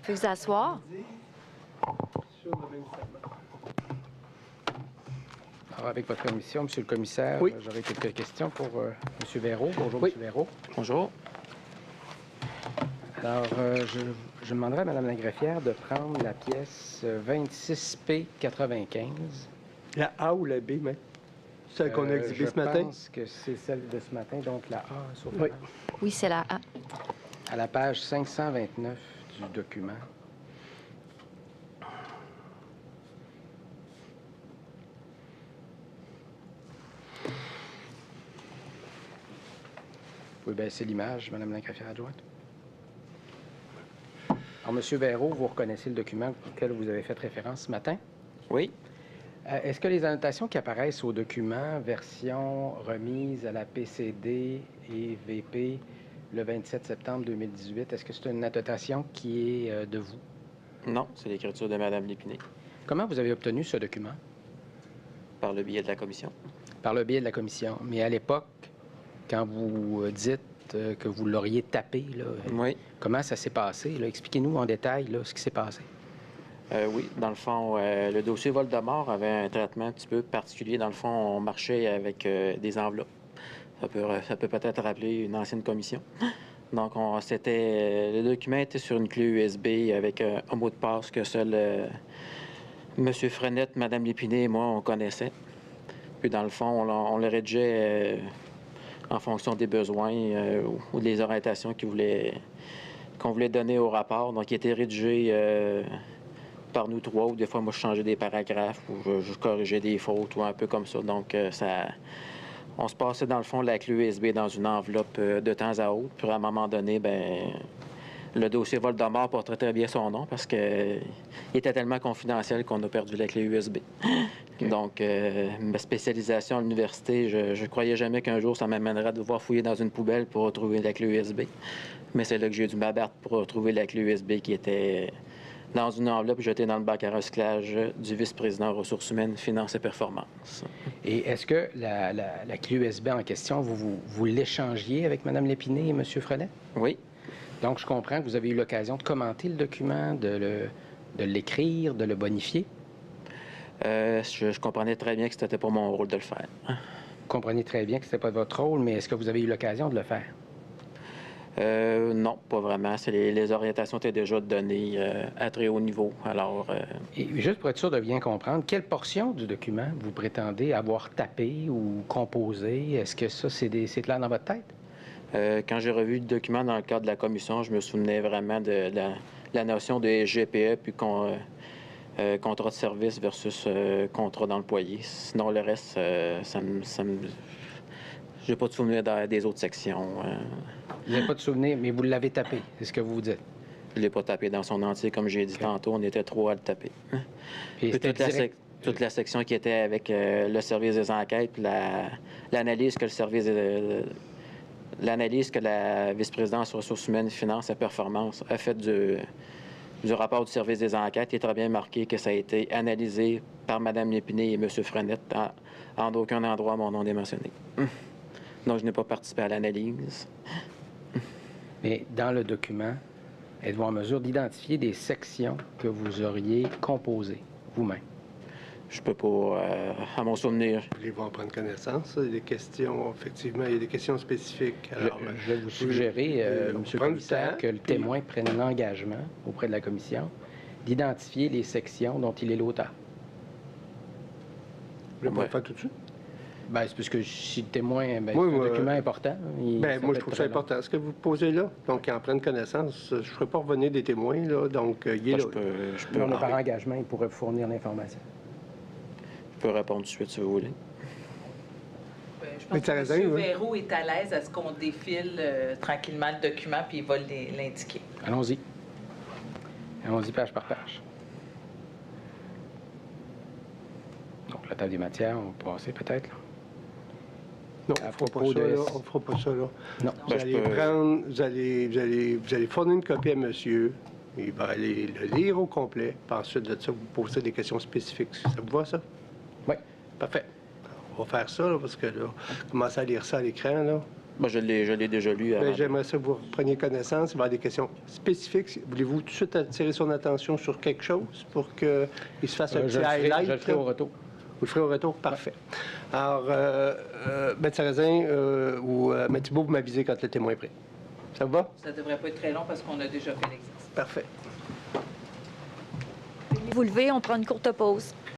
Pouvez vous asseoir? Alors, avec votre permission, Monsieur le commissaire, oui. J'aurais quelques questions pour M. Véraud. Bonjour, Oui. M. Véraud. Bonjour. Alors, je demanderai à Mme la greffière de prendre la pièce 26P95. La A ou la B, mais celle qu'on a exhibée ce matin? Je pense que c'est celle de ce matin, donc la A. Oui. Oui, c'est la A. À la page 529 du document. Vous pouvez baisser l'image, Mme la greffière adjointe. Alors, M. Véraud, vous reconnaissez le document auquel vous avez fait référence ce matin? Oui. Est-ce que les annotations qui apparaissent au document, version remise à la PCD et VP le 27 septembre 2018, est-ce que c'est une annotation qui est de vous? Non, c'est l'écriture de Mme Lépinay. Comment vous avez obtenu ce document? Par le biais de la commission. Par le biais de la commission. Mais à l'époque, quand vous dites que vous l'auriez tapé, là, Oui. comment ça s'est passé? Expliquez-nous en détail là, ce qui s'est passé. Oui, dans le fond, le dossier Voldemort avait un traitement un petit peu particulier. Dans le fond, on marchait avec des enveloppes. Ça peut peut-être rappeler une ancienne commission. Donc, le document était sur une clé USB avec un mot de passe que seul M. Frenette, Mme Lépinay et moi, on connaissait. Puis, dans le fond, on le rédigeait en fonction des besoins ou des orientations qu'on voulait donner au rapport. Donc, il était rédigé par nous trois, ou des fois, moi, je changeais des paragraphes ou je corrigeais des fautes ou un peu comme ça. Donc, on se passait, dans le fond, la clé USB dans une enveloppe de temps à autre. Puis, à un moment donné, le dossier Voldemort porterait très bien son nom parce qu'il était tellement confidentiel qu'on a perdu la clé USB. Okay. Donc, ma spécialisation à l'université, je croyais jamais qu'un jour, ça m'amènerait à devoir fouiller dans une poubelle pour retrouver la clé USB. Mais c'est là que j'ai dû m'abattre pour retrouver la clé USB qui était dans une enveloppe jetée dans le bac à recyclage du vice-président ressources humaines, finances et performances. Et est-ce que la clé USB en question, vous l'échangiez avec Mme Lépinay et M. Frenet? Oui. Donc, je comprends que vous avez eu l'occasion de commenter le document, de l'écrire, de le bonifier? Je comprenais très bien que ce n'était pas mon rôle de le faire. Vous comprenez très bien que ce n'était pas votre rôle, mais est-ce que vous avez eu l'occasion de le faire? Non, pas vraiment. Les orientations étaient déjà données à très haut niveau. Alors, Et juste pour être sûr de bien comprendre, quelle portion du document vous prétendez avoir tapé ou composé? Est-ce que ça, c'est clair dans votre tête? Quand j'ai revu le document dans le cadre de la commission, je me souvenais vraiment de la notion de GPE puis contrat de service versus contrat d'employé. Sinon, le reste, j'ai pas de souvenir des autres sections. Vous n'avez pas de souvenir, mais vous l'avez tapé, c'est ce que vous dites? Je ne l'ai pas tapé dans son entier, comme j'ai dit tantôt, on était trois à le taper. Et toute la section qui était avec le service des enquêtes, puis l'analyse que l'analyse que la vice-présidence ressources humaines, finances et performances a fait du rapport du service des enquêtes, il est très bien marqué que ça a été analysé par Mme Lépinay et M. Frenette. En aucun endroit, mon nom n'est mentionné. Donc, je n'ai pas participé à l'analyse. Mais dans le document, êtes-vous en mesure d'identifier des sections que vous auriez composées vous-même? Je peux pas, à mon souvenir. Voulez-vous en prendre connaissance? Il y a des questions, effectivement, il y a des questions spécifiques. Alors, je vais vous suggérer, M. le commissaire, que le témoin prenne l'engagement auprès de la commission d'identifier les sections dont il est l'auteur. Vous voulez pas le faire tout de suite? Bien, c'est parce que si le témoin, c'est un document important. Moi, je trouve ça important. Ce que vous posez là, donc qu'ils en prennent connaissance, je ne ferai pas revenir des témoins, là, donc il est là. Non, par engagement, il pourrait fournir l'information. Je peux répondre tout de suite, si vous voulez. Je pense que M. Véraud est à l'aise à ce qu'on défile tranquillement le document puis il va l'indiquer. Allons-y. Allons-y page par page. Donc, la table des matières, on va passer peut-être, là. Non, on ne fera pas ça, là. Non. Vous allez fournir une copie à monsieur, il va aller le lire au complet, puis ensuite de ça, vous posez des questions spécifiques. Ça vous va, ça? Oui. Parfait. On va faire ça, là, parce que là, commencer à lire ça à l'écran, là. Ben, je l'ai déjà lu avant. Bien, j'aimerais ça que vous preniez connaissance. Il va y avoir des questions spécifiques. Voulez-vous tout de suite attirer son attention sur quelque chose pour qu'il se fasse un petit highlight? Je le ferai au retour. Vous le ferez au retour? Parfait. Alors, M. Sarrazin ou M. Thibault, vous m'avisez quand le témoin est prêt. Ça vous va? Ça ne devrait pas être très long parce qu'on a déjà fait l'exercice. Parfait. Vous levez, on prend une courte pause.